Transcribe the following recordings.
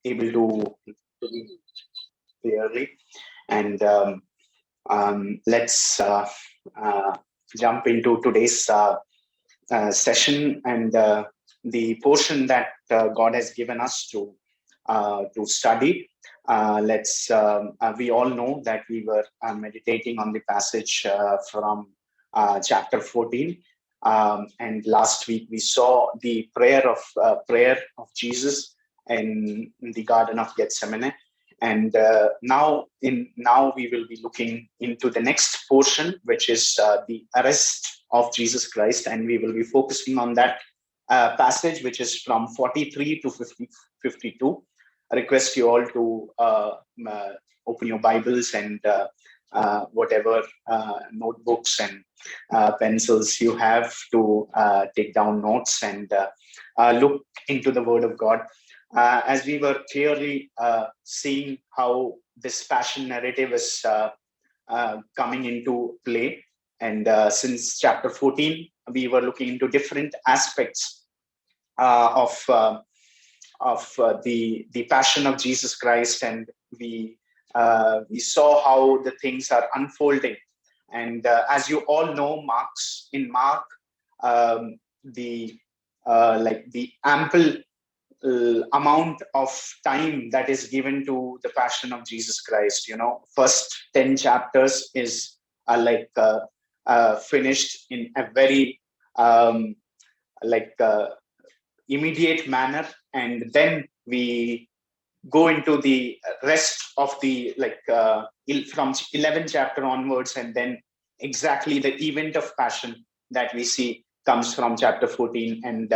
able to be clearly. And let's jump into today's session and the portion that God has given us to study. We all know that we were meditating on the passage from chapter 14. And last week we saw the prayer of Jesus in the Garden of Gethsemane. And now we will be looking into the next portion, which is the arrest of Jesus Christ, and we will be focusing on that passage, which is from 43 to 52. I request you all to open your Bibles and whatever notebooks and pencils you have to take down notes and look into the Word of God. As we were clearly seeing how this passion narrative is coming into play. And since chapter 14, we were looking into different aspects of the passion of Jesus Christ, and we saw how the things are unfolding. And as you all know, Mark, the ample amount of time that is given to the passion of Jesus Christ. First 10 chapters is finished in a very immediate manner, and then we go into the rest of the from 11th chapter onwards, and then exactly the event of passion that we see comes from chapter 14. And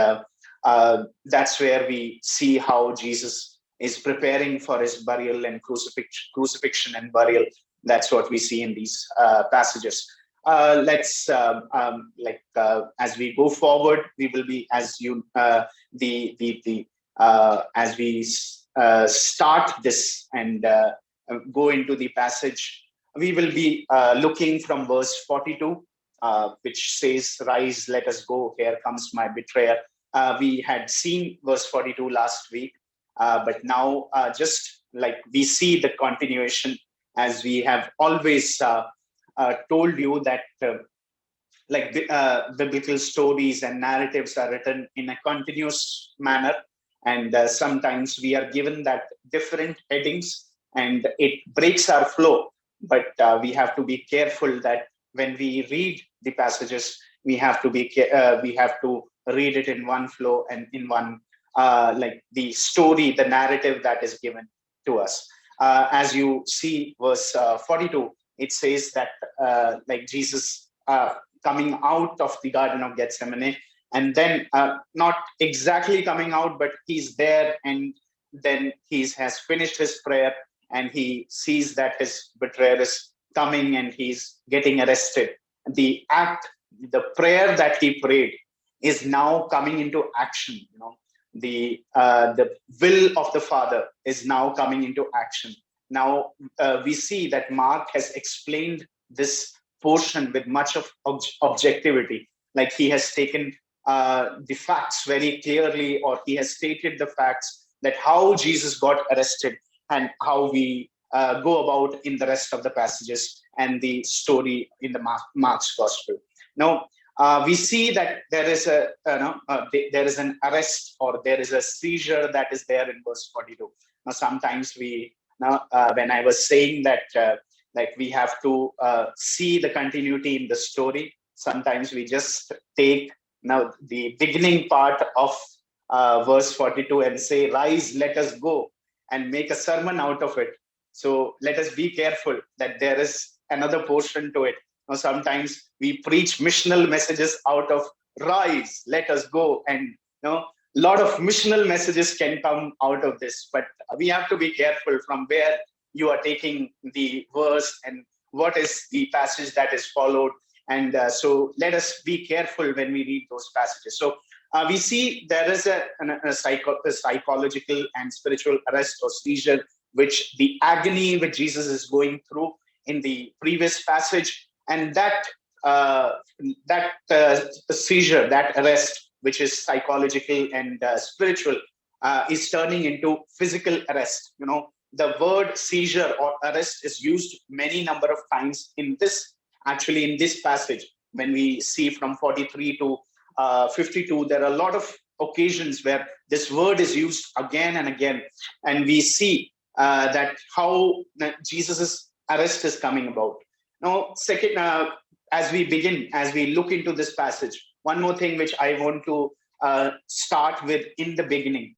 that's where we see how Jesus is preparing for his burial and crucifixion and burial. That's what we see in these passages. Let's as we go forward, we will be, as we start this and go into the passage, we will be looking from verse 42, which says, "Rise, let us go. Here comes my betrayer." We had seen verse 42 last week, but now just like we see the continuation, as we have always told you that biblical stories and narratives are written in a continuous manner, and sometimes we are given that different headings and it breaks our flow. But we have to be careful that when we read the passages, we have to read it in one flow and in one the story, the narrative that is given to us. As you see verse 42, it says that Jesus coming out of the Garden of Gethsemane, and then not exactly coming out, but he's there, and then he has finished his prayer, and he sees that his betrayer is coming and he's getting arrested. The prayer that he prayed is now coming into action. The will of the Father is now coming into action. Now we see that Mark has explained this portion with much of objectivity. Like he has taken the facts very clearly, or he has stated the facts that how Jesus got arrested and how we go about in the rest of the passages and the story in the Mark's gospel. Now we see that there is there is an arrest, or there is a seizure that is there in verse 42. Now sometimes when I was saying that we have to see the continuity in the story, sometimes we just take now the beginning part of verse 42 and say, "Rise, let us go," and make a sermon out of it. So let us be careful that there is another portion to it. Now, sometimes we preach missional messages out of "Rise, let us go," and a lot of missional messages can come out of this. But we have to be careful from where you are taking the verse and what is the passage that is followed. And so let us be careful when we read those passages. So we see there is a psychological and spiritual arrest or seizure, which the agony which Jesus is going through in the previous passage, and that seizure, that arrest, which is psychological and spiritual, is turning into physical arrest. The word seizure or arrest is used many number of times in this passage. When we see from 43 to 52, there are a lot of occasions where this word is used again and again, and we see that how Jesus's arrest is coming about. Now, second, as we look into this passage, one more thing which I want to start with in the beginning.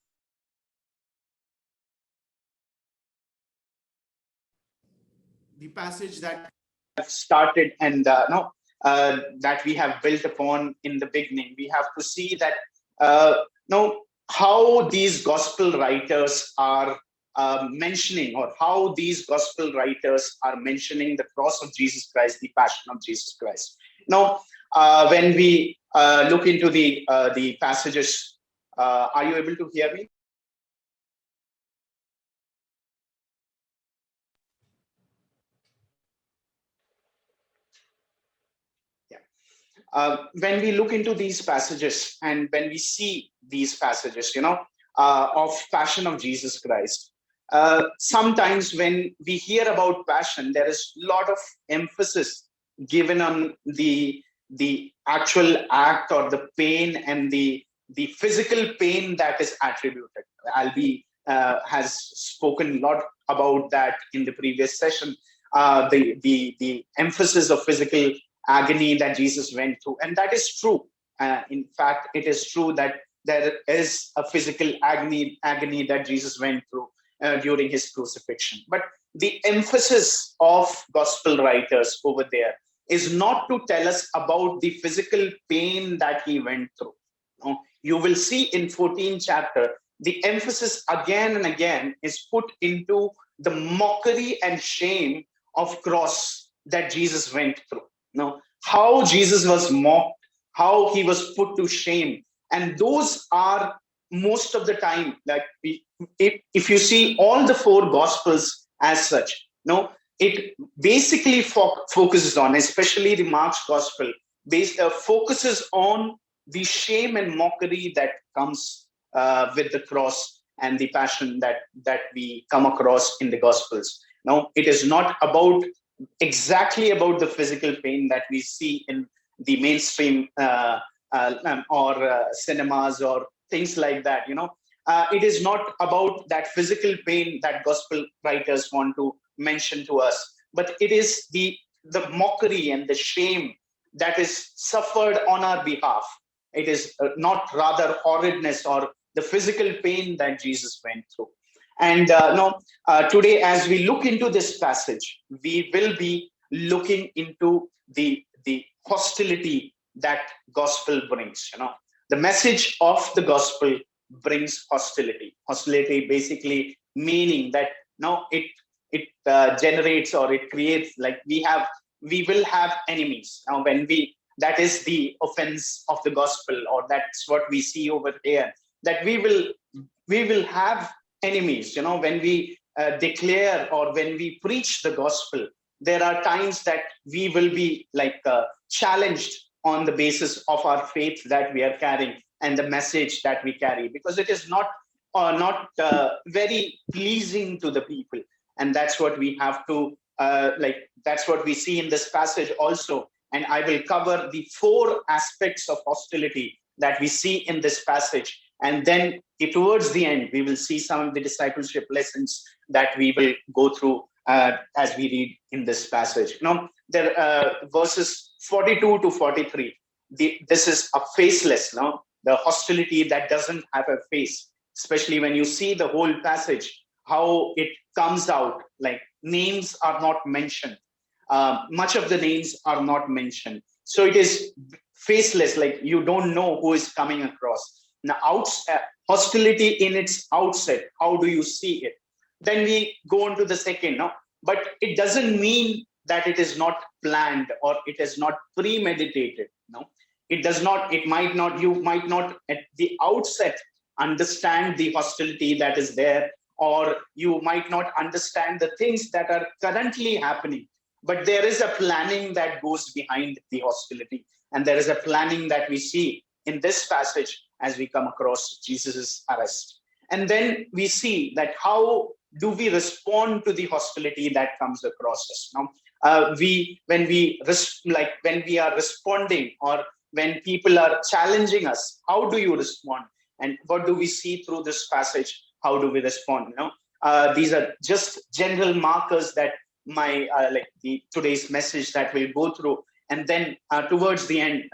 The passage that I've started and that we have built upon in the beginning, we have to see that how these gospel writers are mentioning, or how these gospel writers are mentioning the cross of Jesus Christ, the passion of Jesus Christ. Now, when we look into the passages, are you able to hear me? When we look into these passages and when we see these passages, of passion of Jesus Christ, sometimes when we hear about passion, there is a lot of emphasis given on the actual act or the pain and the physical pain that is attributed. Albi has spoken a lot about that in the previous session. The emphasis of physical agony that Jesus went through, and that is true. In fact, it is true that there is a physical agony that Jesus went through during his crucifixion. But the emphasis of gospel writers over there is not to tell us about the physical pain that he went through. You will see in 14th chapter, the emphasis again and again is put into the mockery and shame of cross that Jesus went through. How Jesus was mocked, how he was put to shame. And those are most of the time, like if you see all the four gospels as such, it basically focuses on, especially the Mark's gospel, focuses on the shame and mockery that comes with the cross and the passion that we come across in the gospels. It is not exactly about the physical pain that we see in the mainstream or cinemas or things like that. It is not about that physical pain that gospel writers want to mention to us, but it is the mockery and the shame that is suffered on our behalf. It is not rather horridness or the physical pain that Jesus went through. And today, as we look into this passage, we will be looking into the hostility that gospel brings. The message of the gospel brings hostility. Hostility basically meaning that it generates or it creates, like we will have enemies. Now, that is the offense of the gospel, or that's what we see over here, that we will have enemies. When we declare or when we preach the gospel, there are times that we will be challenged on the basis of our faith that we are carrying and the message that we carry, because it is not very pleasing to the people. And that's what we have to that's what we see in this passage also. And I will cover the four aspects of hostility that we see in this passage. And then towards the end, we will see some of the discipleship lessons that we will go through as we read in this passage. There verses 42 to 43. This is a faceless, the hostility that doesn't have a face, especially when you see the whole passage, how it comes out, like names are not mentioned. Much of the names are not mentioned. So it is faceless, like you don't know who is coming across. Now, hostility in its outset, how do you see it? Then we go on to the second, but it doesn't mean that it is not planned or it is not premeditated. It does not, you might not at the outset understand the hostility that is there, or you might not understand the things that are currently happening, but there is a planning that goes behind the hostility. And there is a planning that we see in this passage as we come across Jesus's arrest. And then we see that how do we respond to the hostility that comes across us. Now, when we are responding, or when people are challenging us, how do you respond? And what do we see through this passage? How do we respond? These are just general markers that today's message that we'll go through. And then towards the end,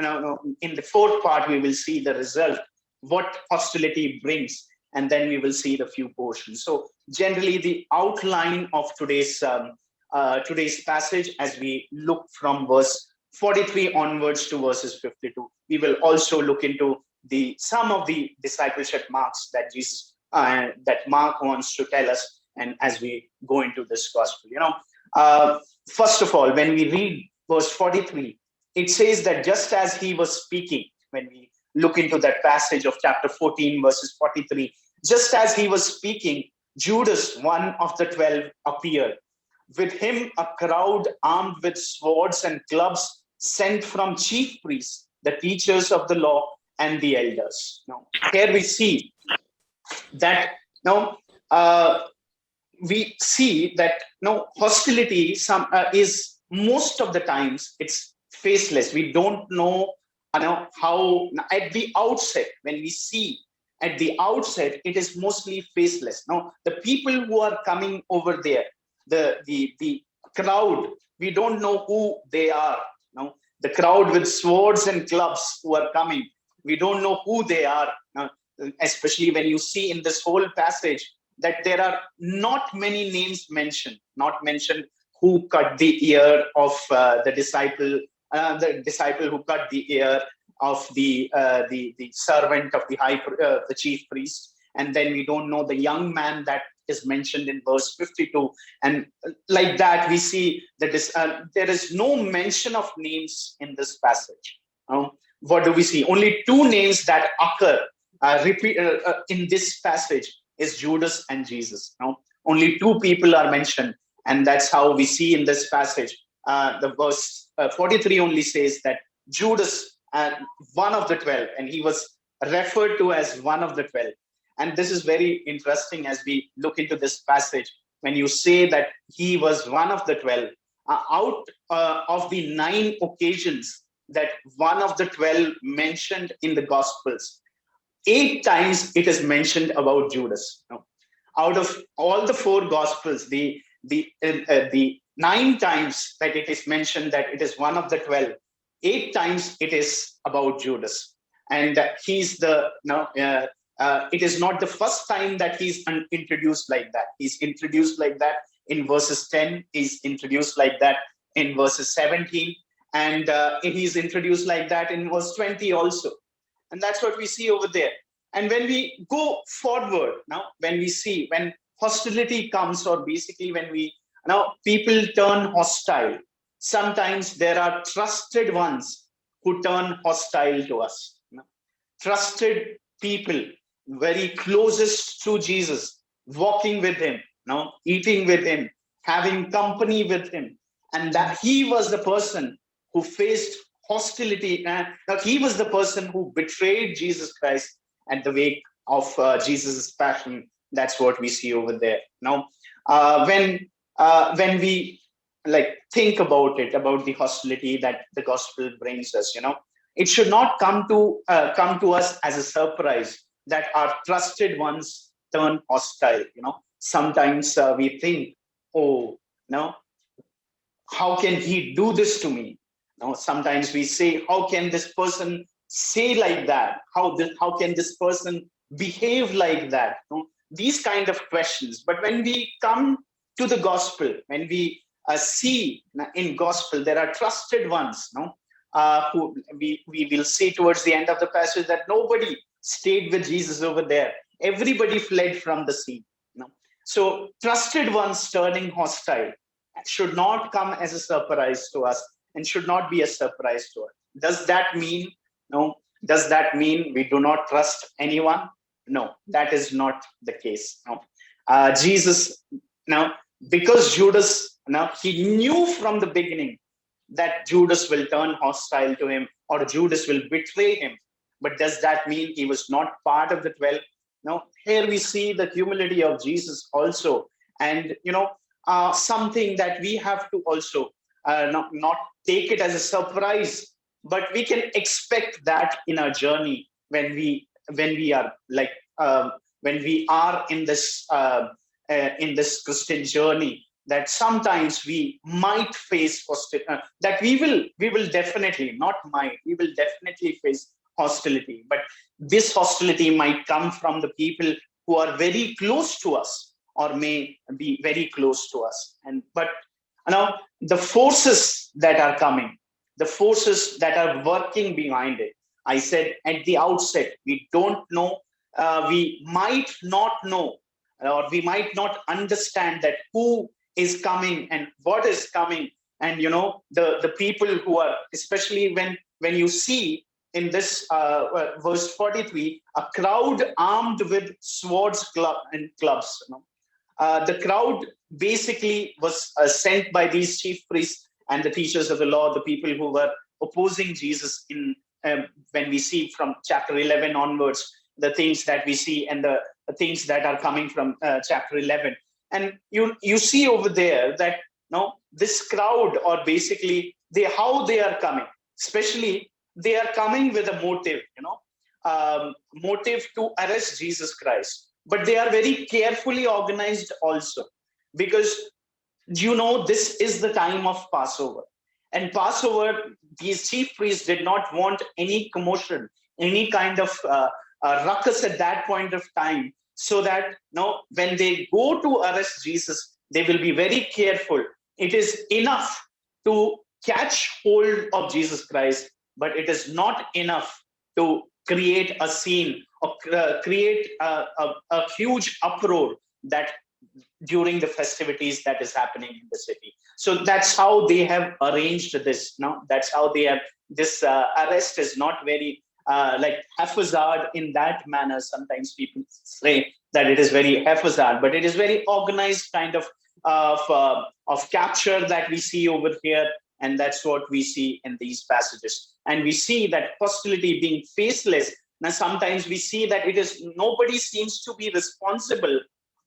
in the fourth part, we will see the result, what hostility brings, and then we will see the few portions. So generally, the outline of today's passage, as we look from verse 43 onwards to verses 52, we will also look into some of the discipleship marks that that Mark wants to tell us, and as we go into this gospel. First of all, when we read verse 43, it says that just as he was speaking, when we look into that passage of chapter 14, verses 43, just as he was speaking, Judas, one of the 12, appeared. With him, a crowd armed with swords and clubs sent from chief priests, the teachers of the law, and the elders. Now, here we see that hostility is most of the times it's faceless. We don't know how at the outset, when we see at the outset, it is mostly faceless. Now, the people who are coming over there, the crowd, we don't know who they are. The crowd with swords and clubs who are coming, we don't know who they are. Especially when you see in this whole passage that there are not many names mentioned, who cut the ear of the disciple who cut the ear of the servant of the chief priest. And then we don't know the young man that is mentioned in verse 52. And like that, we see that there is no mention of names in this passage. What do we see? Only two names that occur in this passage is Judas and Jesus. Only two people are mentioned, and that's how we see in this passage. The verse 43 only says that Judas, one of the 12, and he was referred to as one of the 12. And this is very interesting as we look into this passage. When you say that he was one of the 12, out of the 9 occasions that one of the 12 mentioned in the Gospels, 8 times it is mentioned about Judas. Out of all the 4 Gospels, the 9 times that it is mentioned that it is one of the 12, 8 times it is about Judas. And he's it is not the first time that he's introduced like that. He's introduced like that in verses 10. He's introduced like that in verses 17. And he's introduced like that in verse 20 also. And that's what we see over there. And when we go forward, when hostility comes, or basically when people turn hostile, sometimes there are trusted ones who turn hostile to us. Trusted people, very closest to Jesus, walking with him, eating with him, having company with him. And that he was the person who faced hostility. He was the person who betrayed Jesus Christ at the wake of Jesus' passion. That's what we see over there. Now, when we think about it, about the hostility that the gospel brings us, it should not come to us as a surprise that our trusted ones turn hostile. Sometimes we think, how can he do this to me? Sometimes we say, how can this person say like that? How can this person behave like that? These kind of questions. But when we come to the gospel, when we see in gospel, there are trusted ones, who we will see towards the end of the passage that nobody stayed with Jesus over there. Everybody fled from the scene. So trusted ones turning hostile should not come as a surprise to us, and should not be a surprise to us. Does that mean we do not trust anyone? No, that is not the case. Jesus, because Judas, he knew from the beginning that Judas will turn hostile to him, or Judas will betray him. But does that mean he was not part of the 12? Now, here we see the humility of Jesus also, and something that we have to also not take it as a surprise, but we can expect that in our journey when we are like when we are in this Christian journey, that sometimes we might face that we will definitely not might we will definitely face hostility, but this hostility might come from the people who are very close to us or may be very close to us. And but now the forces that are coming, the forces that are working behind it, I said at the outset, we don't know, we might not know, or we might not understand that who is coming and what is coming. And the people who are, especially when you see in this verse 43, a crowd armed with swords and clubs. The crowd basically was sent by these chief priests and the teachers of the law, the people who were opposing Jesus in when we see from chapter 11 onwards, the things that we see and the things that are coming from chapter 11. And you see over there that this crowd, or basically how they are coming, especially they are coming with a motive, motive to arrest Jesus Christ. But they are very carefully organized also, because this is the time of Passover. And Passover, these chief priests did not want any commotion, any kind of ruckus at that point of time, so that when they go to arrest Jesus, they will be very careful. It is enough to catch hold of Jesus Christ, but it is not enough to create a scene or create a huge uproar that during the festivities that is happening in the city. So that's how they have arranged this. That's how they have this arrest is not very like haphazard in that manner. Sometimes people say that it is very haphazard, but it is very organized kind of capture that we see over here. And that's what we see in these passages. And we see that hostility being faceless. Now, sometimes we see that nobody seems to be responsible,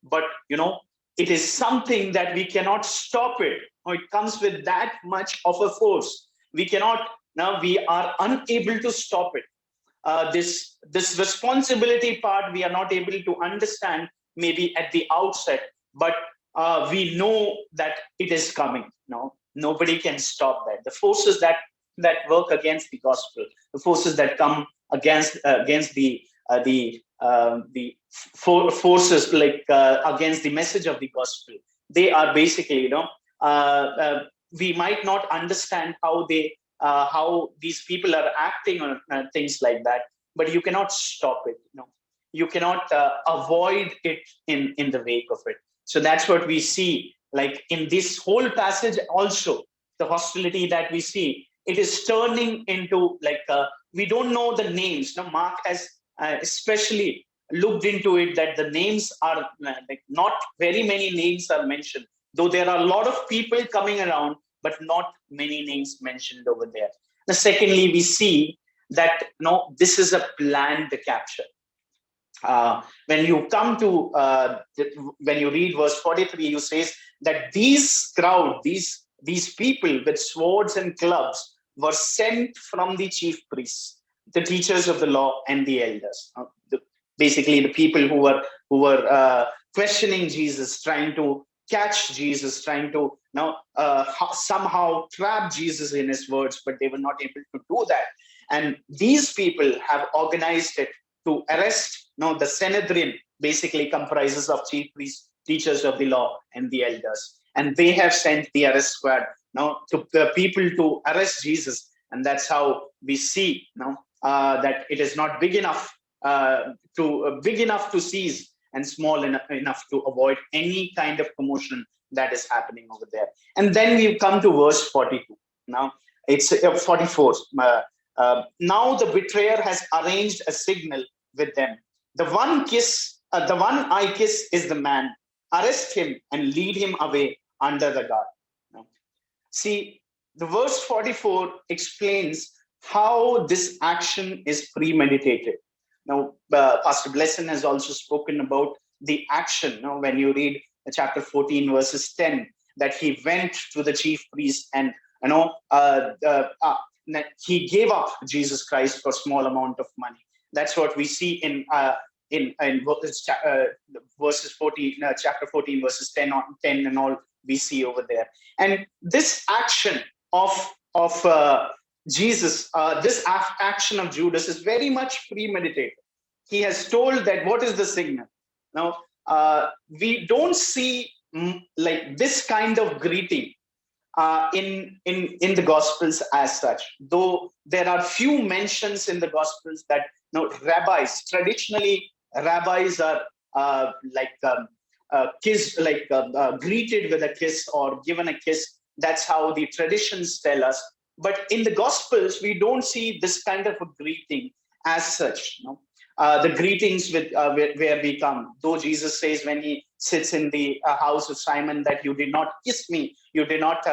but it is something that we cannot stop it. It comes with that much of a force. We are unable to stop it. This responsibility part, we are not able to understand maybe at the outset, but we know that it is coming. Nobody can stop that. The forces that work against the gospel, the forces that come against the forces like against the message of the gospel, they are basically we might not understand how these people are acting on things like that, but you cannot stop it. You cannot avoid it in the wake of it. So that's what we see, like in this whole passage also, the hostility that we see, it is turning into like we don't know the names. Mark has especially looked into it, that the names are like not very many names are mentioned, though there are a lot of people coming around, but not many names mentioned over there. Now, secondly, we see that this is a planned capture. When you come to when you read verse 43, you says that these crowd, these people with swords and clubs were sent from the chief priests, the teachers of the law, and the elders. Basically, the people who were questioning Jesus, trying to catch Jesus, trying to somehow trap Jesus in his words, but they were not able to do that. And these people have organized it to arrest. The Sanhedrin basically comprises of chief priests, teachers of the law, and the elders. And they have sent the arrest squad to the people to arrest Jesus. And that's how we see that it is not big enough to seize, and small enough to avoid any kind of commotion that is happening over there. And then we come to verse 42. Now it's 44. Now the betrayer has arranged a signal with them. The one I kiss is the man. Arrest him and lead him away under the guard. See, the verse 44 explains how this action is premeditated, Now, Pastor Blesson has also spoken about the action. Now, when you read chapter 14, verses 10, that he went to the chief priest and he gave up Jesus Christ for small amount of money. That's what we see in verses 14, chapter 14, verses 10 and all we see over there. And this action of Jesus, this action of Judas is very much premeditated. He has told that what is the signal. Now, we don't see like this kind of greeting in the Gospels as such, though there are few mentions in the Gospels that rabbis, traditionally rabbis are greeted with a kiss or given a kiss. That's how the traditions tell us. But in the Gospels, we don't see this kind of a greeting as such. The greetings with where we come, though Jesus says when he sits in the house of Simon that you did not kiss me, you did not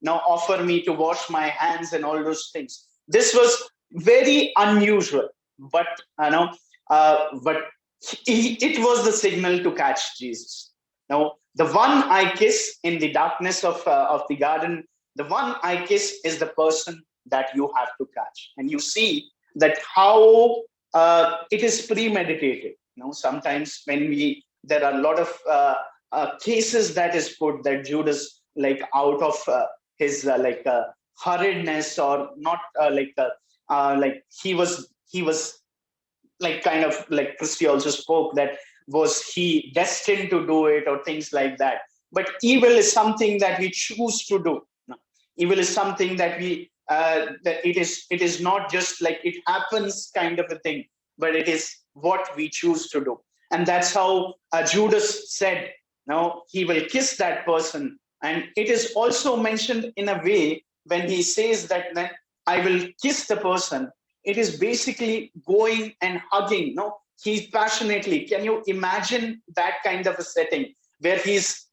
now offer me to wash my hands and all those things. This was very unusual, but it was the signal to catch Jesus. Now, the one I kiss in the darkness of the garden, the one I kiss is the person that you have to catch. And you see that how it is premeditated. Sometimes when there are a lot of cases that is put that Judas, like out of his hurriedness or not, he was like kind of like Christy also spoke, that was he destined to do it or things like that. But evil is something that we choose to do. Evil is something that that it is not just like it happens kind of a thing, but it is what we choose to do. And that's how Judas said, he will kiss that person. And it is also mentioned in a way when he says that I will kiss the person, it is basically going and hugging. He's passionately. Can you imagine that kind of a setting where he's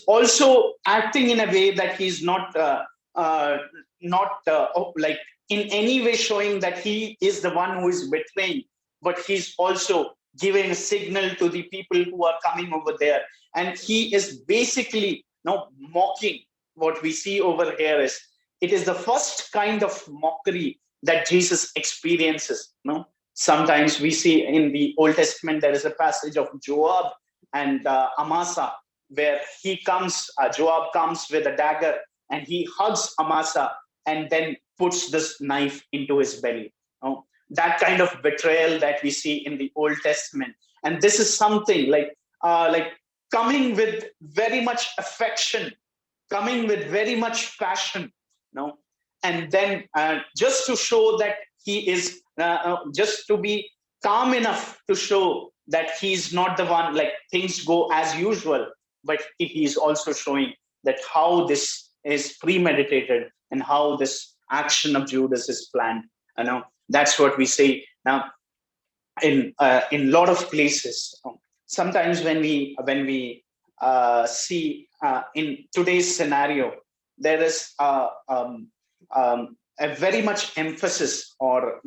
also acting in a way that he's not like in any way showing that he is the one who is betraying, but he's also giving a signal to the people who are coming over there. And he is basically mocking. What we see over here is, it is the first kind of mockery that Jesus experiences. Sometimes we see in the Old Testament, there is a passage of Joab and Amasa, where Joab comes with a dagger and he hugs Amasa and then puts this knife into his belly. That kind of betrayal that we see in the Old Testament. And this is something like coming with very much affection, coming with very much passion, and then just to show that he is, just to be calm enough to show that he's not the one, like things go as usual, but he is also showing that how this is premeditated and how this action of Judas is planned. That's what we say now in a lot of places. Sometimes when we see in today's scenario, there is a very much emphasis, or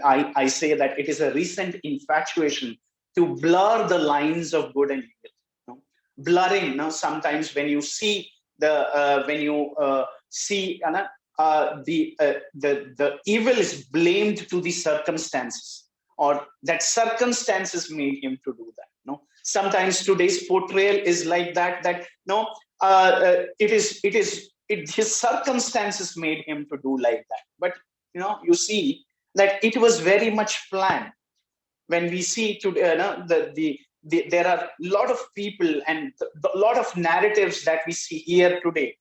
I say that it is a recent infatuation to blur the lines of good and evil. Blurring. Sometimes when you see the evil is blamed to the circumstances, or that circumstances made him to do that. Sometimes today's portrayal is like that. His circumstances made him to do like that. But you see that it was very much planned. When we see today, there are a lot of people and a lot of narratives that we see here today.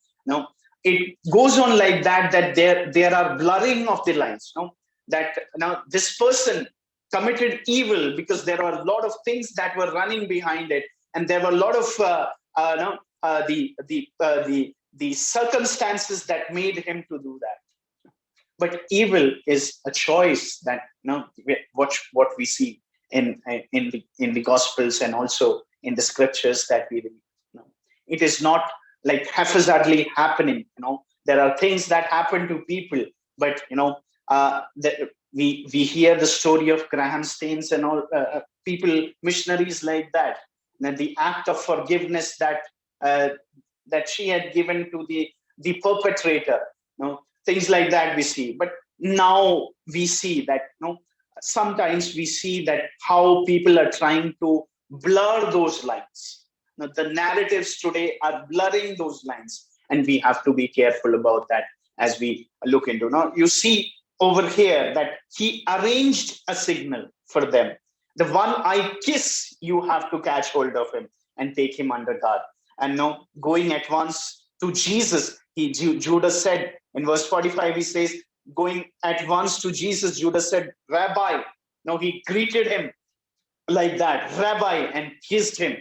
It goes on like that there are blurring of the lines. That this person committed evil because there were a lot of things that were running behind it, and there were a lot of the circumstances that made him to do that. But evil is a choice that what we see in the Gospels and also in the scriptures that we read. It is not like haphazardly happening. There are things that happen to people, but we hear the story of Graham Staines and all people, missionaries like that. And the act of forgiveness that she had given to the perpetrator, things like that we see. But now we see that, sometimes we see that how people are trying to blur those lines. The narratives today are blurring those lines, and we have to be careful about that as we look into. Now, you see over here that he arranged a signal for them. The one I kiss, you have to catch hold of him and take him under guard. And now, going at once to Jesus, Judas said in verse 45, he says, going at once to Jesus, Judas said, Rabbi. Now he greeted him like that, Rabbi, and kissed him.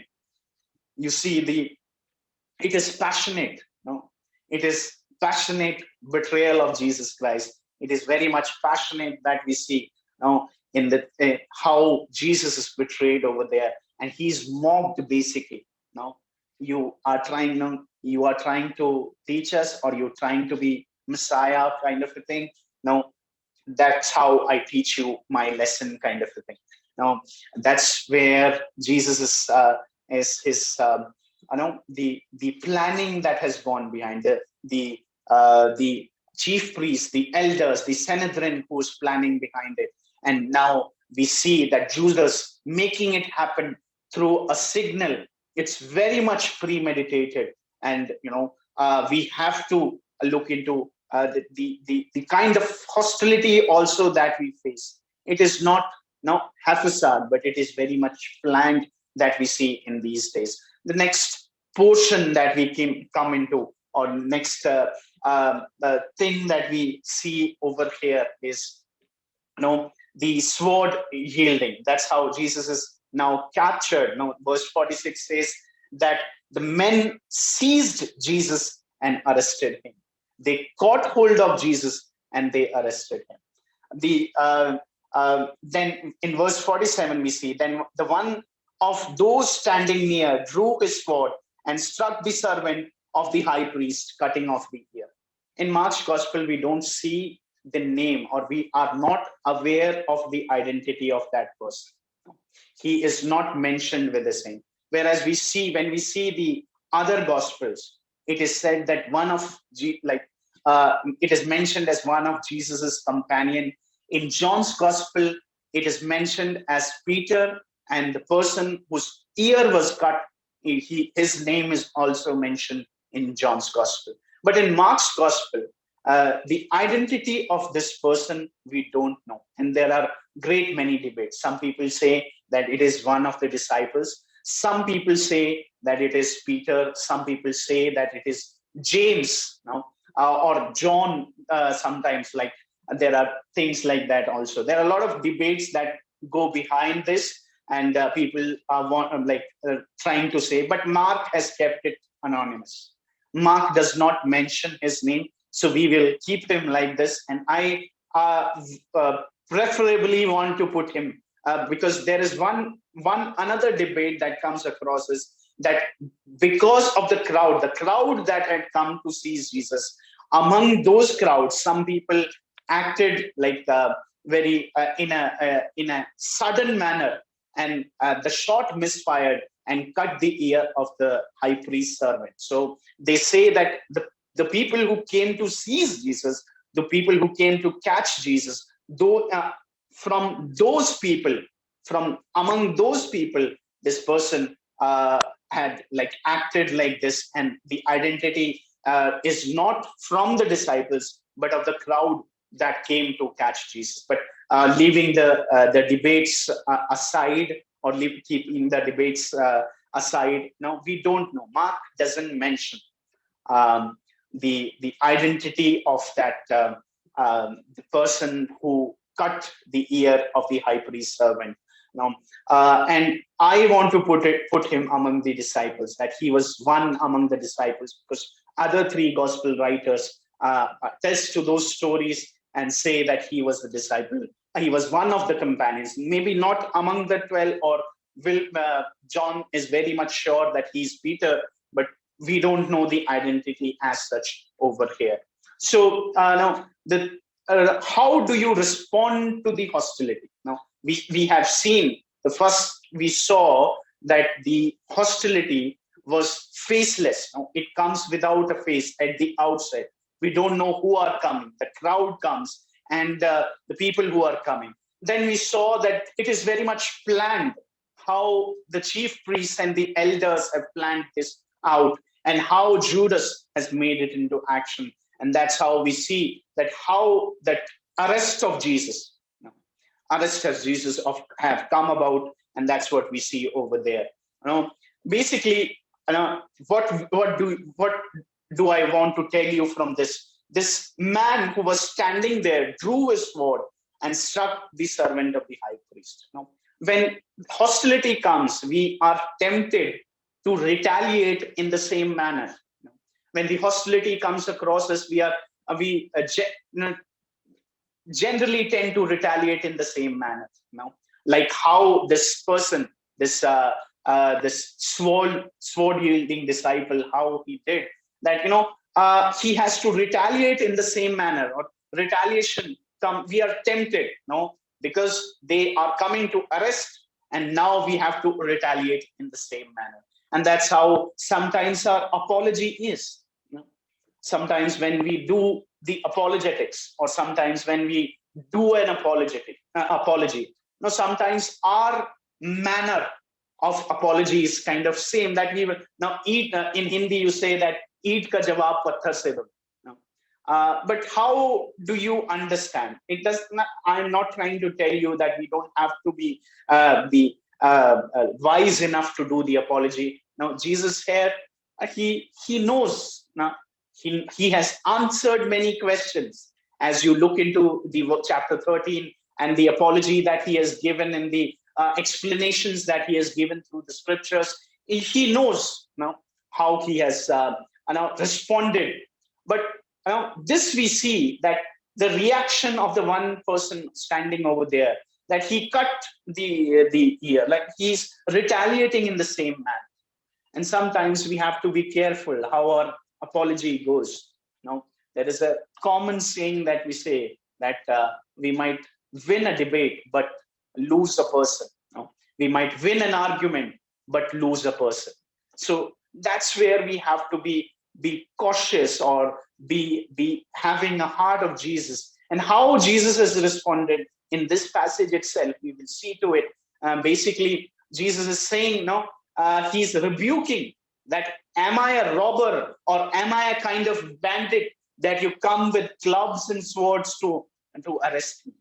You see, it is passionate. It is passionate betrayal of Jesus Christ. It is very much passionate that we see in how Jesus is betrayed over there, and he's mocked basically. Now you are trying to teach us, or you're trying to be Messiah kind of a thing. Now that's how I teach you my lesson kind of a thing. Now that's where Jesus is his the planning that has gone behind the chief priests, the elders, the Sanhedrin who's planning behind it. And now we see that Judas making it happen through a signal. It's very much premeditated, and we have to look into the kind of hostility also that we face. It is not haphazard, but it is very much planned that we see in these days. The next portion that we come into, or next thing that we see over here is the sword yielding. That's how Jesus is now captured. Now verse 46 says that the men seized Jesus and arrested him. They caught hold of Jesus and they arrested him. Then in verse 47 we see, then the one of those standing near drew his sword and struck the servant of the high priest, cutting off the ear. In Mark's gospel, we don't see the name, or we are not aware of the identity of that person. He is not mentioned with the same. Whereas when we see the other gospels, it is said that it is mentioned as one of Jesus's companion. In John's gospel, it is mentioned as Peter, and the person whose ear was cut, his name is also mentioned in John's gospel. But in Mark's gospel, the identity of this person we don't know, and there are great many debates. Some people say that it is one of the disciples. Some people say that it is Peter. Some people say that it is James, or John. Sometimes, there are things like that also. There are a lot of debates that go behind this, and people are trying to say. But Mark has kept it anonymous. Mark does not mention his name, so we will keep him like this. And I preferably want to put him because there is another debate that comes across is that because of the crowd that had come to seize Jesus, among those crowds, some people acted very in a sudden manner, and the shot misfired and cut the ear of the high priest's servant. So they say that the people who came to seize Jesus, the people who came to catch Jesus, from among those people, this person had acted like this, and the identity is not from the disciples, but of the crowd that came to catch Jesus. But leaving the debates aside, or keeping the debates aside, now we don't know. Mark doesn't mention the identity of that the person who cut the ear of the high priest servant. Now, and I want to put him among the disciples, that he was one among the disciples, because other three gospel writers attest to those stories and say that he was the disciple. He was one of the companions, maybe not among the 12, or John is very much sure that he's Peter, but we don't know the identity as such over here. So now how do you respond to the hostility? Now, we have seen we saw that the hostility was faceless. Now, it comes without a face at the outset. We don't know who are coming. The crowd comes and the people who are coming. Then we saw that it is very much planned, how the chief priests and the elders have planned this out, and how Judas has made it into action. And that's how we see that how that arrest of Jesus, have come about, and that's what we see over there. Basically, what do I want to tell you from this? This man who was standing there drew his sword and struck the servant of the high priest. When hostility comes, we are tempted to retaliate in the same manner. When the hostility comes across us, we generally tend to retaliate in the same manner. Like how this person, this sword wielding disciple, how he did that. He has to retaliate in the same manner, or retaliation. We are tempted, because they are coming to arrest, and now we have to retaliate in the same manner. And that's how sometimes our apology is. Sometimes when we do the apologetics, or sometimes when we do an apology, sometimes our manner of apology is kind of same, that we will now eat. In Hindi, you say that eat ka jawab patthar se do. But how do you understand? It does not. I'm not trying to tell you that we don't have to be wise enough to do the apology. Now, Jesus here, he knows. Now, he has answered many questions. As you look into the chapter 13 and the apology that he has given, and the explanations that he has given through the scriptures, he knows now how he has responded. But this we see that the reaction of the one person standing over there, that he cut the ear, like he's retaliating in the same manner. And sometimes we have to be careful how our apology goes. There is a common saying that we say that we might win a debate but lose a person. We might win an argument but lose a person. So that's where we have to be cautious, or be having a heart of Jesus. And how Jesus has responded in this passage itself, we will see to it. Basically, Jesus is saying, he's rebuking that, am I a robber, or am I a kind of bandit that you come with clubs and swords to arrest me?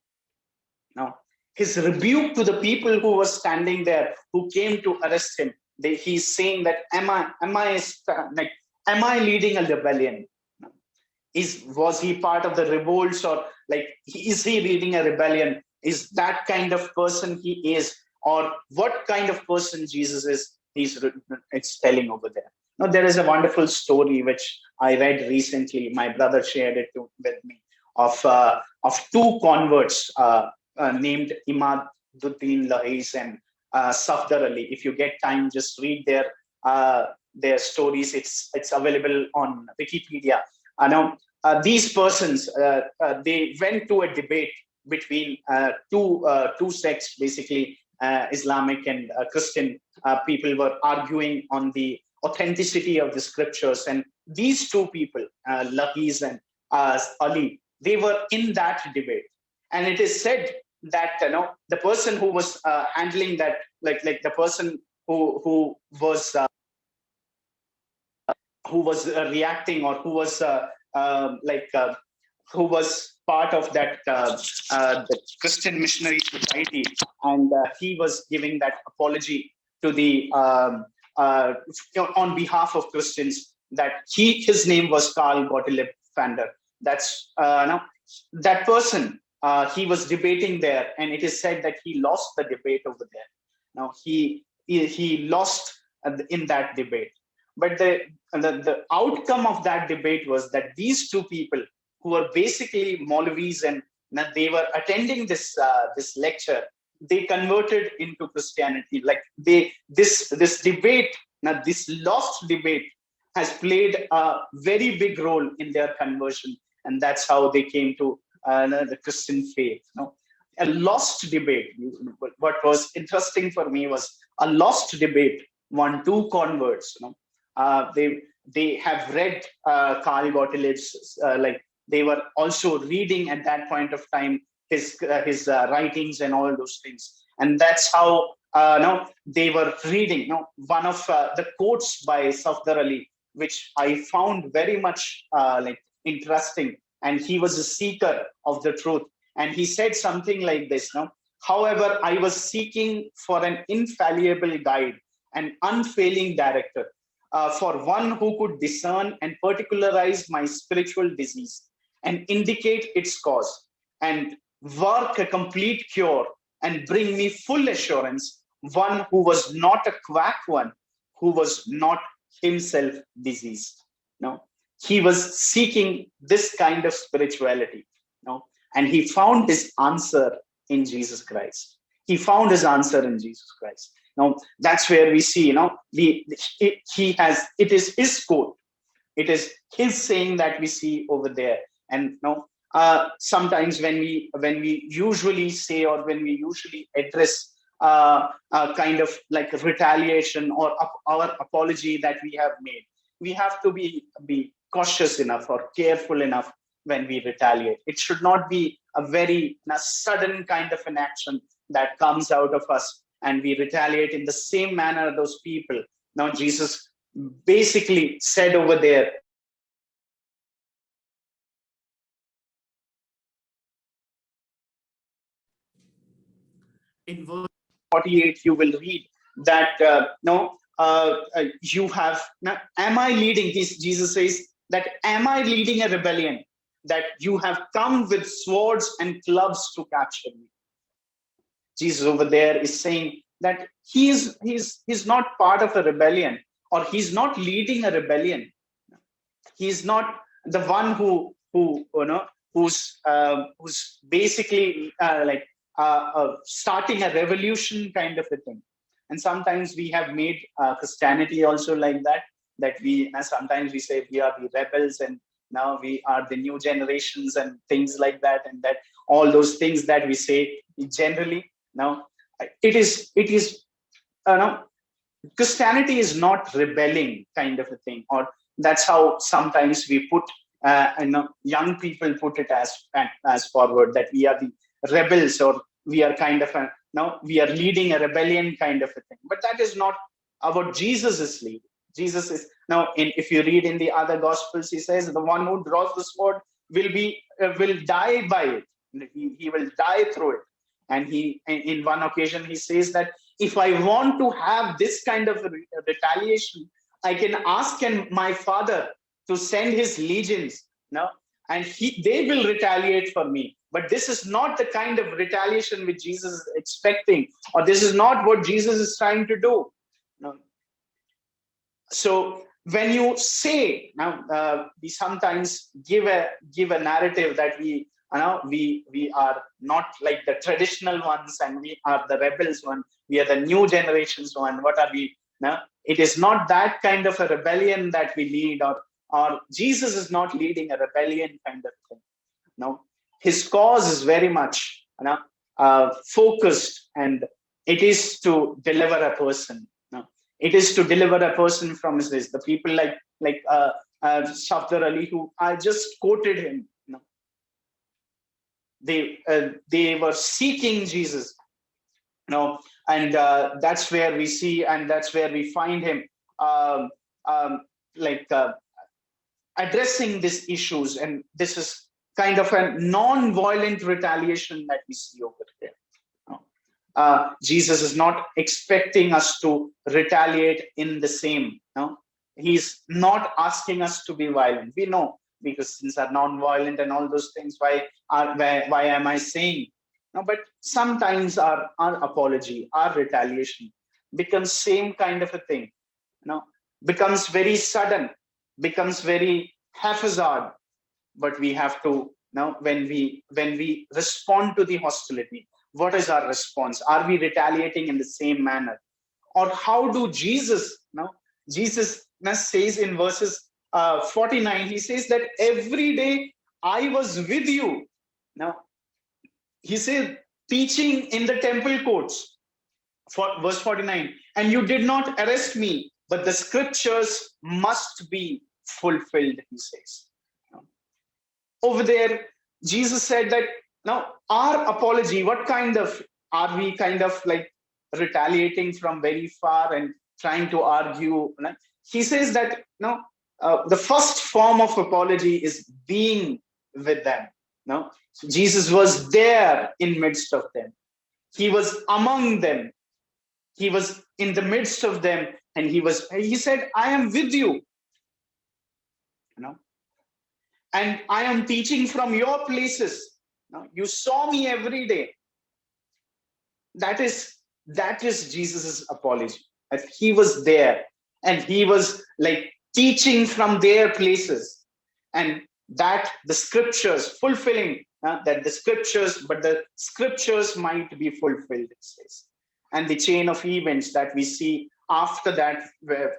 Now, his rebuke to the people who were standing there, who came to arrest him, he's saying that, am I leading a rebellion? Was he part of the revolts, or is he leading a rebellion? Is that kind of person he is, or what kind of person Jesus is? It's telling over there. Now, there is a wonderful story which I read recently. My brother shared it with me of two converts named Imaduddin Lahis and Safdar Ali. If you get time, just read their stories. It's available on Wikipedia. These persons, they went to a debate between two sects, basically Islamic and Christian people were arguing on the authenticity of the scriptures. And these two people, Lahis and Ali, they were in that debate. And it is said that the person who was handling that, like the person who was reacting, or who was part of that the Christian missionary society, and he was giving that apology to the on behalf of Christians, that his name was Karl Gottlieb Fander. That's that person. He was debating there, and it is said that he lost the debate over there. Now he lost in that debate. But the outcome of that debate was that these two people, who were basically Maulvis, and they were attending this lecture, they converted into Christianity. This debate, this lost debate, has played a very big role in their conversion, and that's how they came to the Christian faith. A lost debate. What was interesting for me was a lost debate won 2 converts. They have read Karl Gottlieb's, like they were also reading at that point of time his writings and all those things, and that's how they were reading. One of the quotes by Safdar Ali, which I found very much like interesting, and he was a seeker of the truth, and he said something like this: however, I was seeking for an infallible guide, an unfailing director, for one who could discern and particularize my spiritual disease and indicate its cause and work a complete cure and bring me full assurance, one who was not a quack one, who was not himself diseased. He was seeking this kind of spirituality, and he found his answer in Jesus Christ. He found his answer in Jesus Christ. That's where we see, it is his quote. It is his saying that we see over there. And sometimes when we usually say, or when we usually address kind of like retaliation or our apology that we have made, we have to be cautious enough or careful enough when we retaliate. It should not be a very sudden kind of an action that comes out of us and we retaliate in the same manner those people. Now, Jesus basically said over there, in verse 48, you will read that you have, am I leading, Jesus says that, am I leading a rebellion, that you have come with swords and clubs to capture me? Jesus over there is saying that he's not part of a rebellion, or he's not leading a rebellion. He's not the one who's basically starting a revolution kind of a thing. And sometimes we have made Christianity also like that we sometimes we say we are the rebels, and now we are the new generations and things like that, and that all those things that we say generally. Now it is Christianity is not rebelling kind of a thing, or that's how sometimes we put young people put it as forward, that we are the rebels, or we are kind of we are leading a rebellion kind of a thing. But that is not what Jesus is leading. Jesus is if you read in the other gospels, he says the one who draws the sword will die by it. He will die through it. And he, in one occasion, he says that if I want to have this kind of retaliation, I can ask my Father to send his legions, and they will retaliate for me. But this is not the kind of retaliation which Jesus is expecting, or this is not what Jesus is trying to do. So when you say, we sometimes give a narrative that we are not like the traditional ones, and we are the rebels one, we are the new generations one. What are we? It is not that kind of a rebellion that we lead, or Jesus is not leading a rebellion kind of thing. His cause is very much focused, and it is to deliver a person. It is to deliver a person from his race. The people like Safdar Ali, who I just quoted him, they were seeking Jesus, and that's where we see, and that's where we find him addressing these issues. And this is kind of a non-violent retaliation that we see over here. Jesus is not expecting us to retaliate in the same. He's not asking us to be violent. We know, because sins are non-violent and all those things. Why am I saying? But sometimes our apology, our retaliation becomes same kind of a thing. Becomes very sudden, becomes very haphazard. But we have to when we respond to the hostility, what is our response? Are we retaliating in the same manner? Or how do Jesus says in verses 49, he says that every day I was with you Now, he said, teaching in the temple courts, for verse 49, and you did not arrest me, but the scriptures must be fulfilled, he says. Over there, Jesus said that now our apology, what kind of, are we kind of like retaliating from very far and trying to argue? He says that no, the first form of apology is being with them. No, so Jesus was there in midst of them. He was among them. He was in the midst of them, and he said, I am with you. And I am teaching from your places. You saw me every day. That is Jesus's apology. That he was there and he was like teaching from their places, and that the scriptures fulfilling but the scriptures might be fulfilled, it says. And the chain of events that we see after that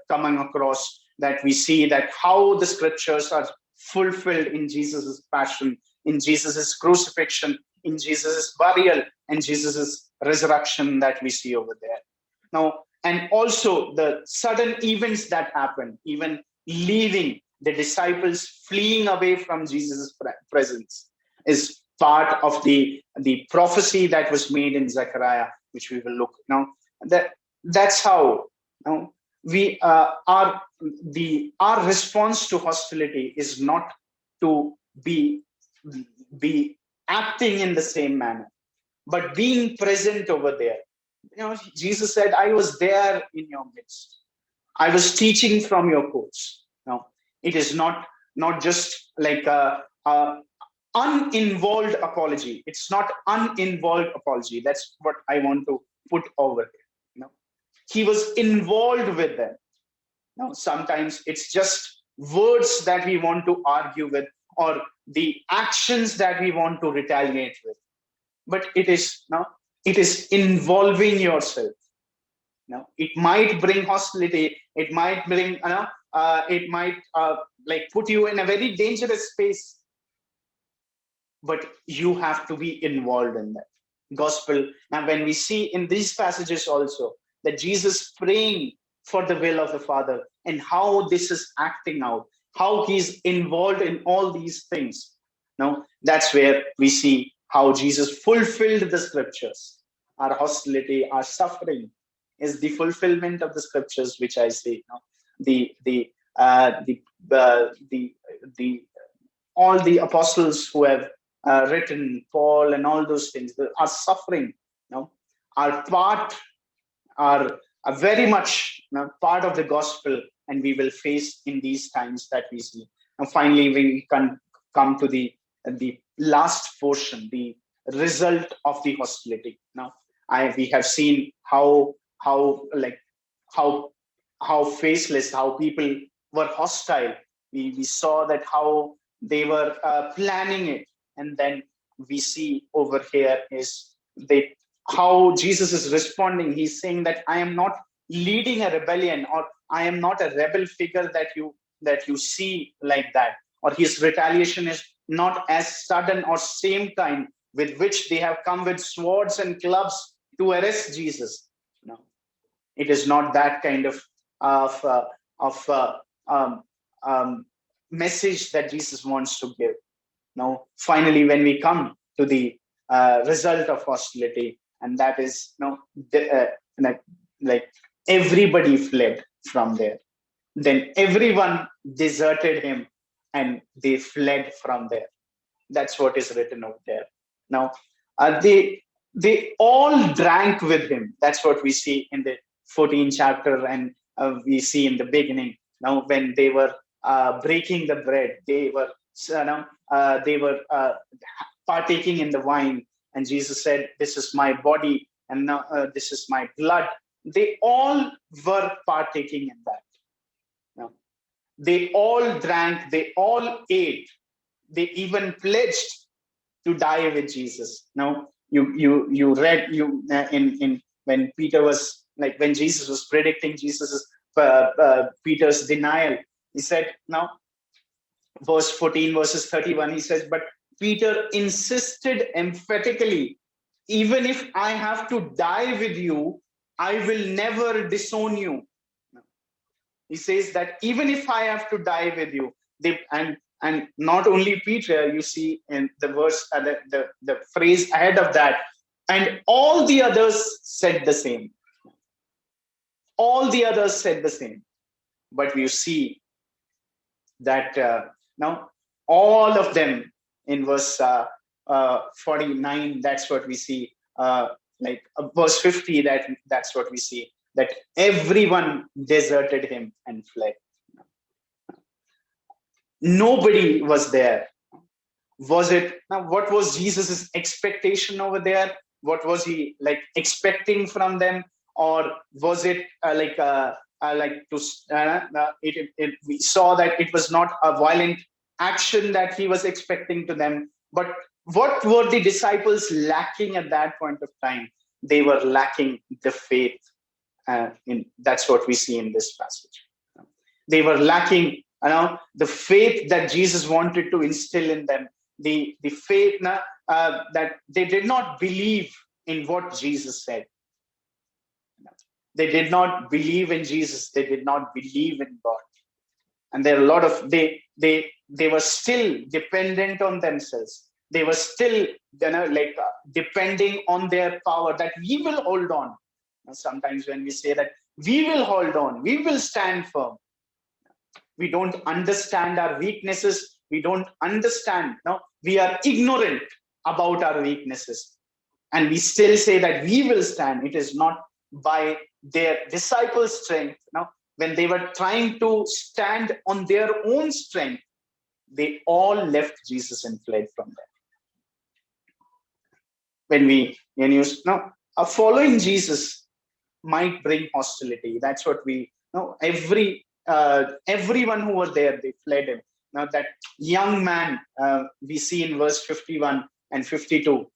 coming across, that we see that how the scriptures are fulfilled in Jesus's passion, in Jesus's crucifixion, in Jesus's burial, and Jesus's resurrection that we see over there. Now, and also the sudden events that happen, even leaving the disciples, fleeing away from Jesus's presence, is part of the prophecy that was made in Zechariah, which we will look now. That's how we our response to hostility is not to be acting in the same manner, but being present over there. Jesus said, I was there in your midst. I was teaching from your courts. Now, it is not just like a uninvolved apology. It's not uninvolved apology. That's what I want to put over here. He was involved with them. Now, sometimes it's just words that we want to argue with, or the actions that we want to retaliate with. But it is involving yourself. It might bring hostility. It might bring, it might like put you in a very dangerous space. But you have to be involved in that gospel. Now, when we see in these passages also that Jesus praying for the will of the Father and how this is acting out, how he's involved in all these things. That's where we see how Jesus fulfilled the scriptures. Our hostility, our suffering is the fulfillment of the scriptures, which I say. All the apostles who have written, Paul and all those things, are suffering, are very much part of the gospel, and we will face in these times that we see. And finally, we can come to the last portion, the result of the hostility. We have seen how faceless, how people were hostile. We saw that how they were planning it. And then we see over here is how Jesus is responding. He's saying that I am not leading a rebellion, or I am not a rebel figure that you see like that. Or his retaliation is not as sudden or same kind with which they have come with swords and clubs to arrest Jesus. No, it is not that kind of message that Jesus wants to give. Now, finally, when we come to the result of hostility, and that is like everybody fled from there. Then everyone deserted him and they fled from there. That's what is written out there. Now, they all drank with him. That's what we see in the 14th chapter, and we see in the beginning. Now, when they were breaking the bread, they were partaking in the wine, and Jesus said, "This is my body, and now this is my blood." They all were partaking in that. Now, they all drank. They all ate. They even pledged to die with Jesus. Now, you read in when Peter was like, when Jesus was predicting Jesus's Peter's denial, he said, now verse 14 verses 31, he says, but Peter insisted emphatically, even if I have to die with you, I will never disown you. He says that even if I have to die with you, and not only Peter, you see in the verse, the phrase ahead of that, and all the others said the same. All the others said the same. But you see that now all of them in verse 49, that's what we see. Verse 50, that's what we see, that everyone deserted him and fled. Nobody was there. Was it now? What was Jesus's expectation over there? What was he expecting from them, or was it we saw that it was not a violent action that he was expecting to them? But what were the disciples lacking at that point of time? They were lacking the faith. That's what we see in this passage. They were lacking the faith that Jesus wanted to instill in them. The faith that they did not believe in what Jesus said. They did not believe in Jesus. They did not believe in God. And there are a lot of they were still dependent on themselves. They were still depending on their power, that we will hold on. Sometimes when we say that we will hold on, we will stand firm, we don't understand our weaknesses. We don't understand. No, we are ignorant about our weaknesses, and we still say that we will stand. It is not by their disciples' strength. Now, when they were trying to stand on their own strength, they all left Jesus and fled from there. Following Jesus might bring hostility. That's what we know. Everyone who was there, they fled him. Now that young man, we see in verse 51 and 52,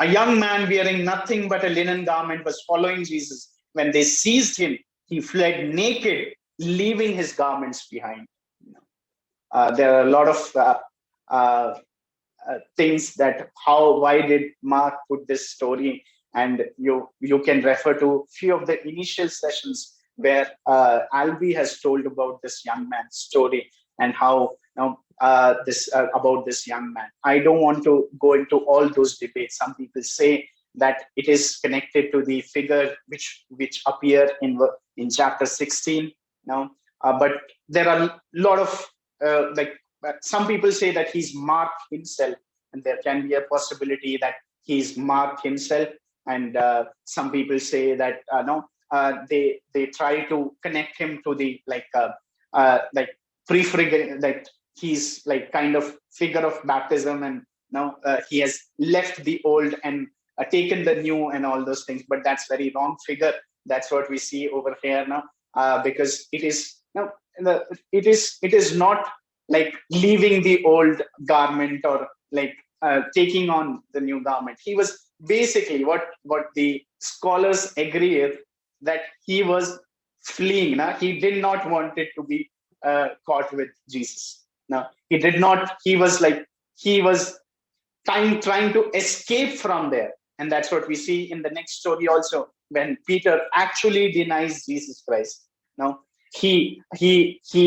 a young man wearing nothing but a linen garment was following Jesus. When they seized him, he fled naked, leaving his garments behind. There are a lot of things that why did Mark put this story, and you can refer to few of the initial sessions where Albie has told about this young man's story and how about this young man. I don't want to go into all those debates. Some people say that it is connected to the figure which appear in chapter 16 now, but there are a lot of some people say that he's Mark himself, and there can be a possibility that he's Mark himself, and some people say that they try to connect him to the prefigure, like he's kind of figure of baptism, and now he has left the old and taken the new and all those things. But that's very wrong figure. That's what we see over here now, because it is it is not like leaving the old garment or taking on the new garment. He was basically what the scholars agree with, that he was fleeing. He did not want it to be caught with Jesus. Now he did not. He was trying to escape from there, and that's what we see in the next story also, when Peter actually denies Jesus Christ. Now he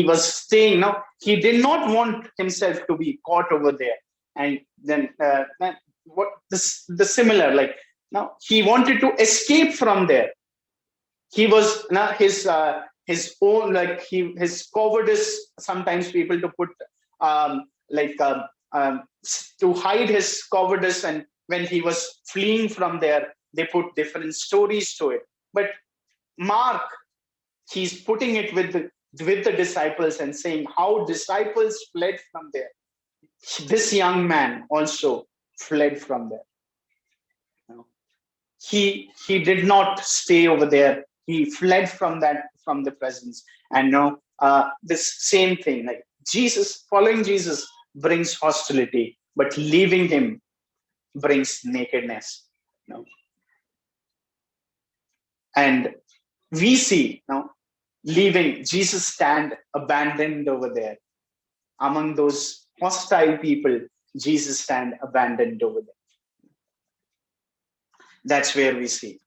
was staying. Now he did not want himself to be caught over there, and then what the similar now he wanted to escape from there. He was his own his cowardice. Sometimes people to put to hide his cowardice, and when he was fleeing from there, they put different stories to it. But Mark, he's putting it with the disciples and saying how disciples fled from there. This young man also fled from there. He did not stay over there. He fled from the presence. And now this same thing, following Jesus brings hostility, but leaving him brings nakedness. And we see now leaving Jesus stand abandoned over there among those hostile people, Jesus stand abandoned over there. That's where we see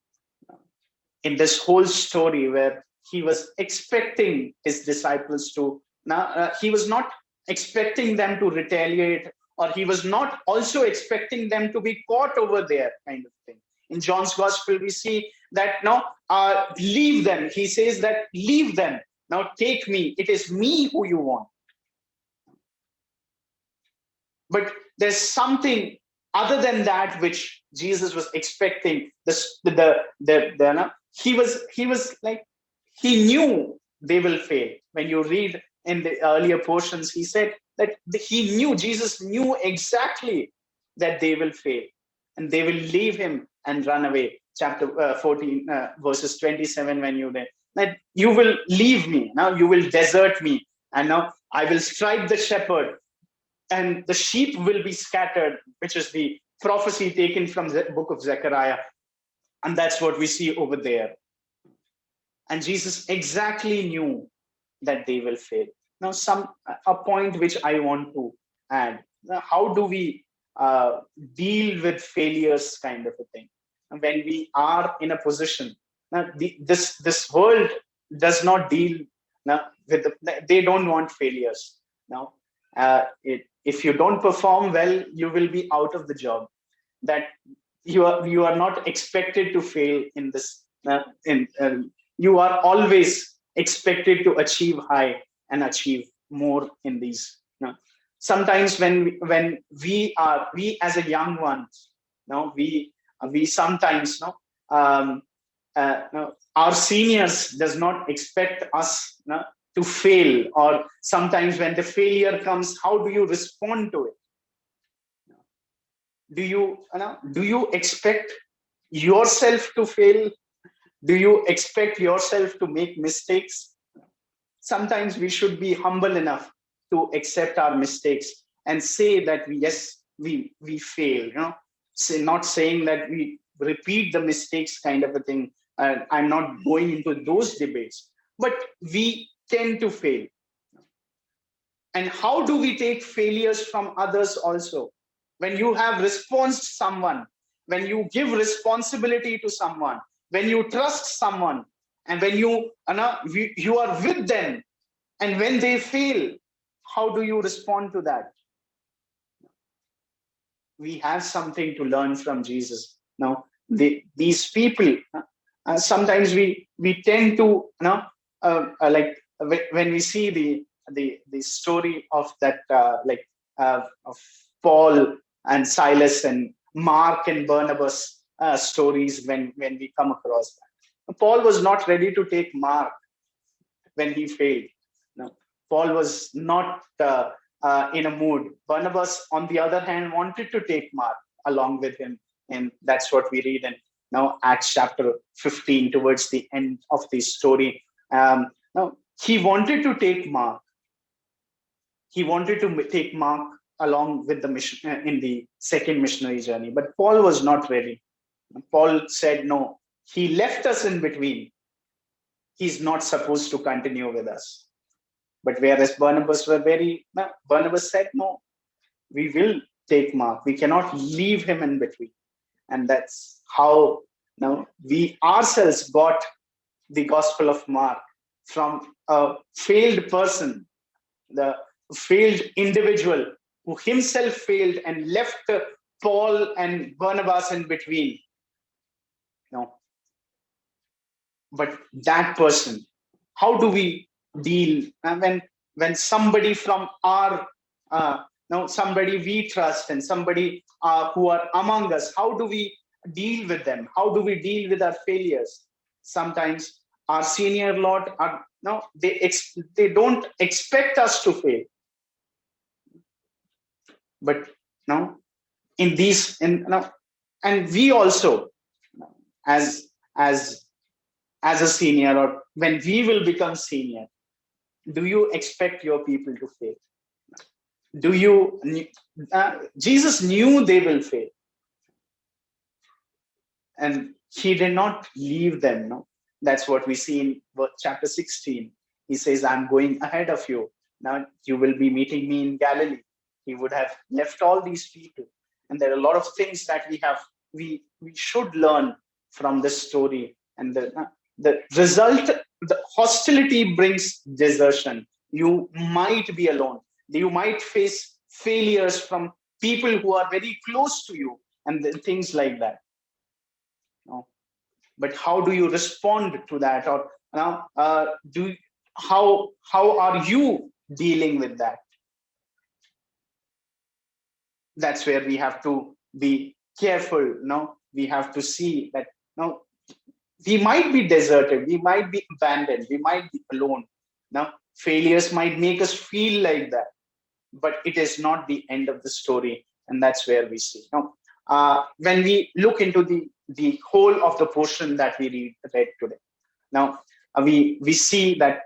in this whole story where he was expecting his disciples to, he was not expecting them to retaliate, or he was not also expecting them to be caught over there, kind of thing. In John's gospel, we see that now, leave them. He says that leave them. Now take me. It is me who you want. But there's something other than that which Jesus was expecting. He was like, he knew they will fail. When you read in the earlier portions, he said that Jesus knew exactly that they will fail and they will leave him and run away. Chapter 14, verses 27, when you read that you will leave me, now you will desert me, and now I will strike the shepherd and the sheep will be scattered, which is the prophecy taken from the book of Zechariah. And that's what we see over there. And Jesus exactly knew that they will fail. Now, a point which I want to add. Now, how do we deal with failures, kind of a thing? And when we are in a position, now this world does not deal with they don't want failures. Now, if you don't perform well, you will be out of the job. That you are not expected to fail in this. You are always expected to achieve high and achieve more in these. Sometimes when we as a young ones, we sometimes our seniors does not expect us to fail, or sometimes when the failure comes, how do you respond to it? Do you expect yourself to fail? Do you expect yourself to make mistakes? Sometimes we should be humble enough to accept our mistakes and say that we fail. Not saying that we repeat the mistakes, kind of a thing. I'm not going into those debates, but we tend to fail. And how do we take failures from others also? When you have responsed someone, when you give responsibility to someone, when you trust someone, and when you are with them, and when they fail, how do you respond to that? We have something to learn from Jesus. Now, these people, sometimes we tend to, like when we see the story of that, of Paul and Silas and Mark and Barnabas stories, when we come across that. Paul was not ready to take Mark when he failed. Paul was not in a mood. Barnabas, on the other hand, wanted to take Mark along with him. And that's what we read in now Acts chapter 15, towards the end of the story. Now, he wanted to take Mark. He wanted to take Mark along with the mission in the second missionary journey. But Paul was not ready. Paul said, no, he left us in between. He's not supposed to continue with us. But whereas Barnabas said, no, we will take Mark. We cannot leave him in between. And that's how now we ourselves got the Gospel of Mark from a failed person, the failed individual who himself failed and left Paul and Barnabas in between. But that person, how do we deal when somebody from our somebody we trust and somebody who are among us, how do we deal with them? How do we deal with our failures? Sometimes our senior lot are they don't expect us to fail, but and we also as a senior, or when we will become senior, do you expect your people to fail? Do you? Jesus knew they will fail, and he did not leave them. No, that's what we see in chapter 16. He says, "I'm going ahead of you. Now you will be meeting me in Galilee." he would have left all these people. And there are a lot of things that we should learn from this story. And the result, the hostility brings desertion. You might be alone. You might face failures from people who are very close to you, and things like that. But how do you respond to that? Or how are you dealing with that? That's where we have to be careful. We have to see that we might be deserted, we might be abandoned, we might be alone. Failures might make us feel like that, but it is not the end of the story. And that's where we see. When we look into the whole of the portion that we read today, we see that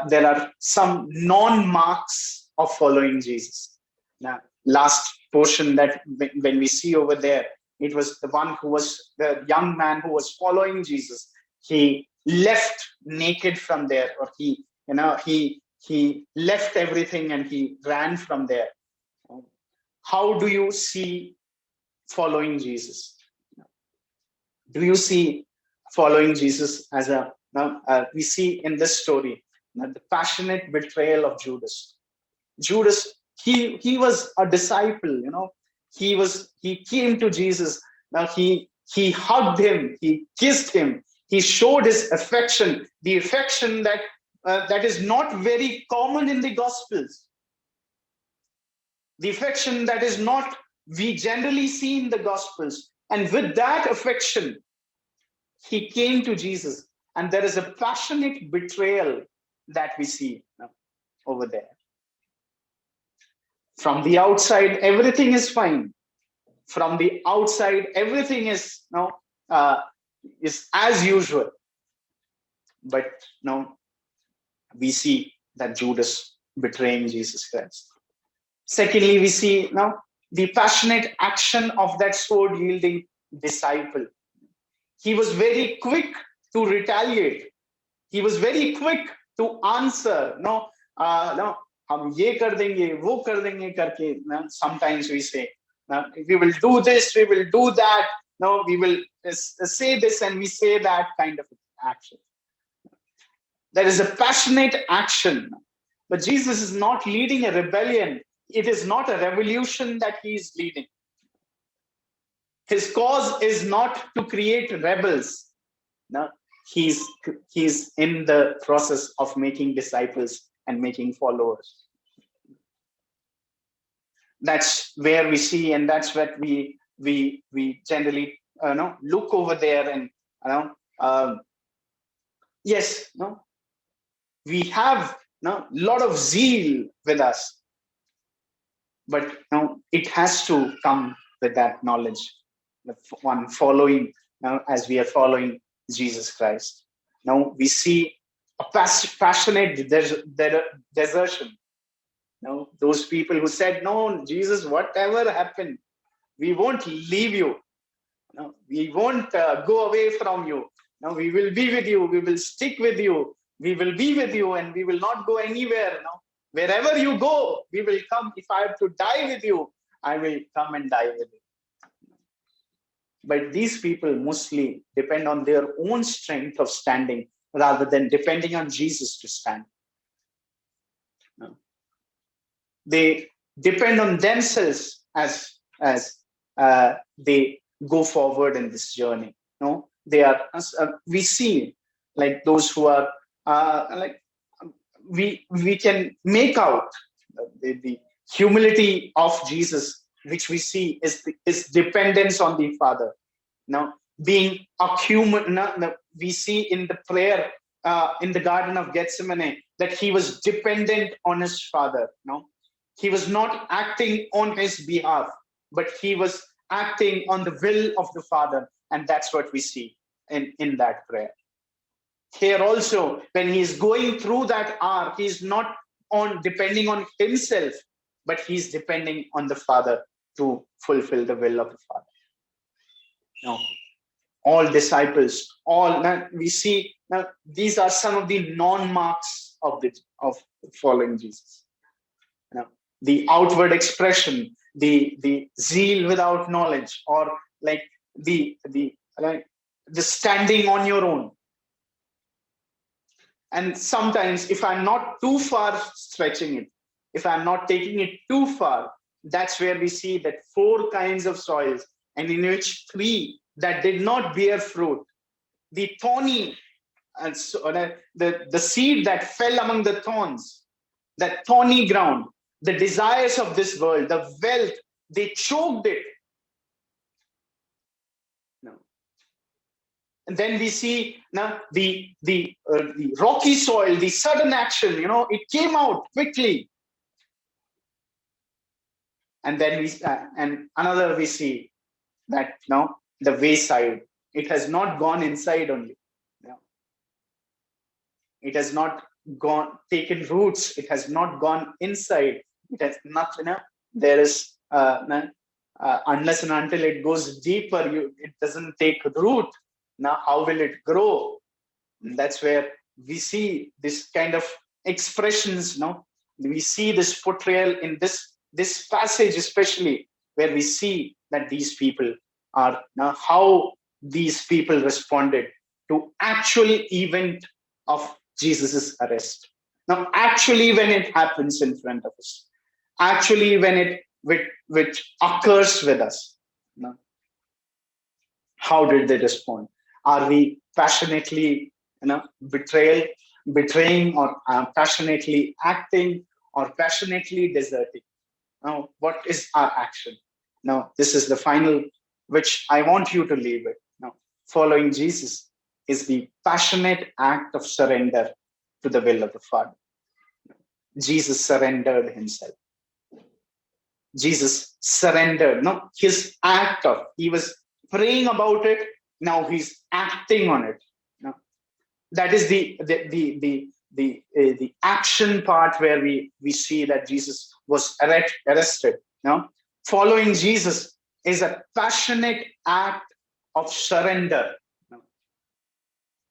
there are some non-marks of following Jesus. Now, last portion that when we see over there, it was the young man who was following Jesus. He left naked from there, or he left everything and he ran from there. How do you see following Jesus? Do you see following Jesus as we see in this story, the passionate betrayal of Judas. Judas, he was a disciple, he came to Jesus. Now he hugged him, he kissed him, he showed his affection, the affection that is not very common in the Gospels. The affection that is not we generally see in the Gospels. And with that affection, he came to Jesus. And there is a passionate betrayal that we see over there. From the outside, everything is fine. From the outside, everything is as usual. But we see that Judas betraying Jesus Christ. Secondly, we see the passionate action of that sword-wielding disciple. He was very quick to retaliate. He was very quick to answer. हम ये कर देंगे, वो कर देंगे करके. Sometimes we say, we will do this, we will do that. No, we will say this and we say that kind of action. There is a passionate action. But Jesus is not leading a rebellion. It is not a revolution that he is leading. His cause is not to create rebels. No, he's in the process of making disciples and making followers. That's where we see, and that's what we generally look over there, and we have a lot of zeal with us, but it has to come with that knowledge. The one following, as we are following Jesus Christ. Now we see a passionate desertion. Those people who said, "No, Jesus, whatever happened, we won't leave you. We won't go away from you. We will be with you. We will stick with you. We will be with you, and we will not go anywhere. Wherever you go, we will come. If I have to die with you, I will come and die with you." But these people mostly depend on their own strength of standing rather than depending on Jesus to stand. They depend on themselves as they go forward in this journey. They are. We see like those who are we can make out the humility of Jesus, which we see is dependence on the Father. Being a human, we see in the prayer in the Garden of Gethsemane that he was dependent on his Father. He was not acting on his behalf, but he was acting on the will of the Father. And that's what we see in that prayer. Here also, when he's going through that hour, he's not depending on himself, but he's depending on the Father to fulfill the will of the Father. All disciples, we see these are some of the non-marks of following Jesus. the outward expression, the zeal without knowledge, or like the standing on your own. And sometimes, if I'm not too far stretching it, if I'm not taking it too far, that's where we see that 4 kinds of soils, and in which 3 that did not bear fruit. The thorny, and so, the seed that fell among the thorns, that thorny ground, the desires of this world, the wealth, they choked it. No. And then we see now the rocky soil, the sudden action, it came out quickly. And then and another we see that the wayside, it has not gone inside only. It has not taken roots. It has not gone inside. It has not, there is, unless and until it goes deeper, it doesn't take root. Now, how will it grow? And that's where we see this kind of expressions. We see this portrayal in this passage, especially where we see that these people are how these people responded to actual event of Jesus's arrest. Now, actually, when it happens in front of us, actually when which occurs with us, how did they respond? Are we passionately, betraying, or passionately acting, or passionately deserting? Now, what is our action? Now, this is the final, which I want you to leave with. Now, following Jesus is the passionate act of surrender to the will of the Father. Jesus surrendered himself. Jesus surrendered. His act of, he was praying about it. Now he's acting on it. That is the action part where we see that Jesus was arrested. Following Jesus is a passionate act of surrender.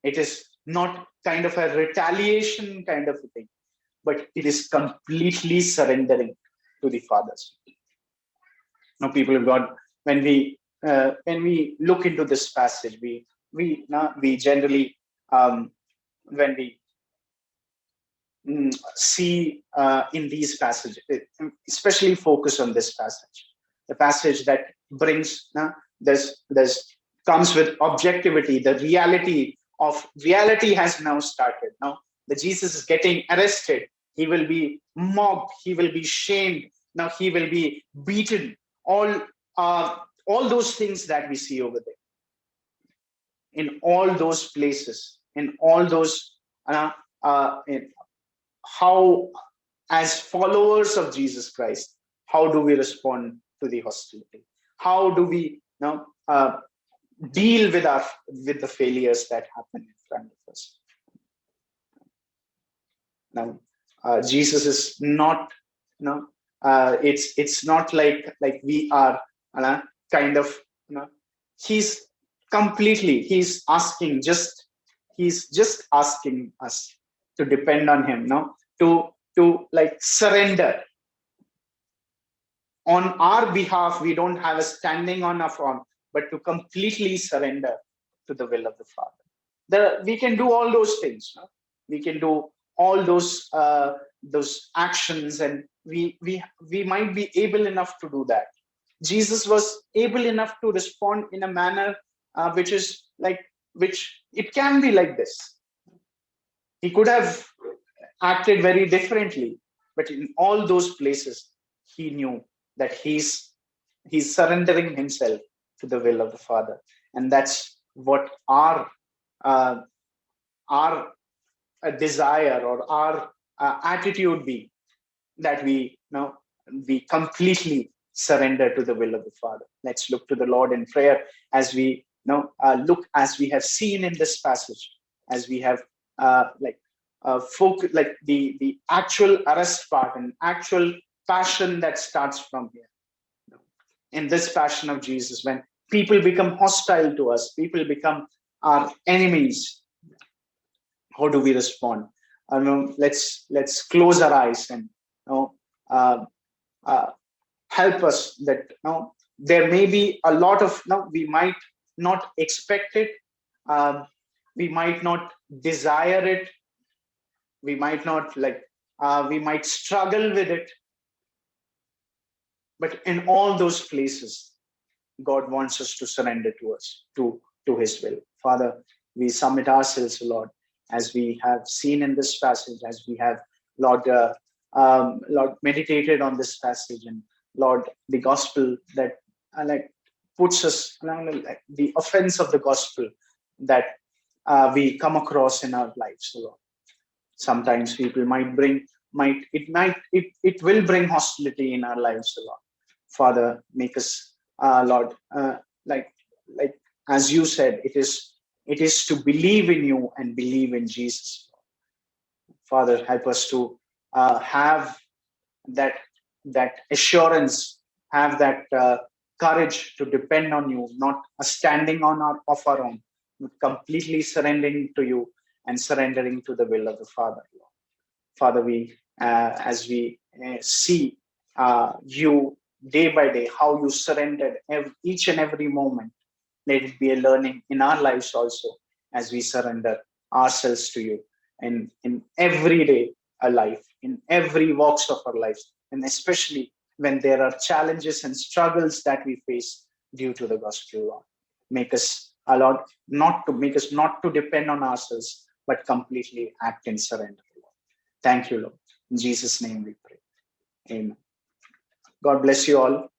It is not kind of a retaliation kind of a thing, but it is completely surrendering to the Father's. Now, people of God, when we look into this passage, we generally when we see in these passages, especially focus on this passage, the passage that brings comes with objectivity. The reality has now started. Now, the Jesus is getting arrested. He will be mocked. He will be shamed. Now he will be beaten. All those things that we see over there, in all those places, in all those, how, as followers of Jesus Christ, how do we respond to the hostility? How do we deal with the failures that happen in front of us? Now, Jesus is not, it's not like we are kind of, he's just asking us to depend on him, to surrender. On our behalf, we don't have a standing on our own, but to completely surrender to the will of the Father. We can do all those things. We can do all those actions, and we might be able enough to do that. Jesus was able enough to respond in a manner which it can be like this. He could have acted very differently, but in all those places, he knew that he's surrendering himself to the will of the Father, and that's what our desire or our attitude be, that we completely surrender to the will of the Father. Let's look to the Lord in prayer as we look, as we have seen in this passage, as we have focus, the actual arrest part and actual passion that starts from here. In this passion of Jesus, when people become hostile to us, people become our enemies, how do we respond? Let's close our eyes and help us that there may be a lot of we might not expect it, we might not desire it, we might not we might struggle with it, but in all those places God wants us to surrender to us, to his will. Father, we submit ourselves, Lord, as we have seen in this passage, as we have, Lord, Lord, meditated on this passage, and Lord, the gospel that puts us, the offense of the gospel that we come across in our lives, Lord. Sometimes people it will bring hostility in our lives, Lord. Father, make us, Lord, like as you said, it is to believe in you and believe in Jesus. Father, help us to have that assurance, have that courage to depend on you, not standing on our own, but completely surrendering to you and surrendering to the will of the Father. Lord. Father, we as we see you day by day, how you surrendered each and every moment, let it be a learning in our lives also, as we surrender ourselves to you in everyday life, in every walks of our lives, and especially when there are challenges and struggles that we face due to the gospel, Lord. Make us, Lord, not to depend on ourselves, but completely act in surrender, Lord. Thank you, Lord. In Jesus' name we pray. Amen. God bless you all.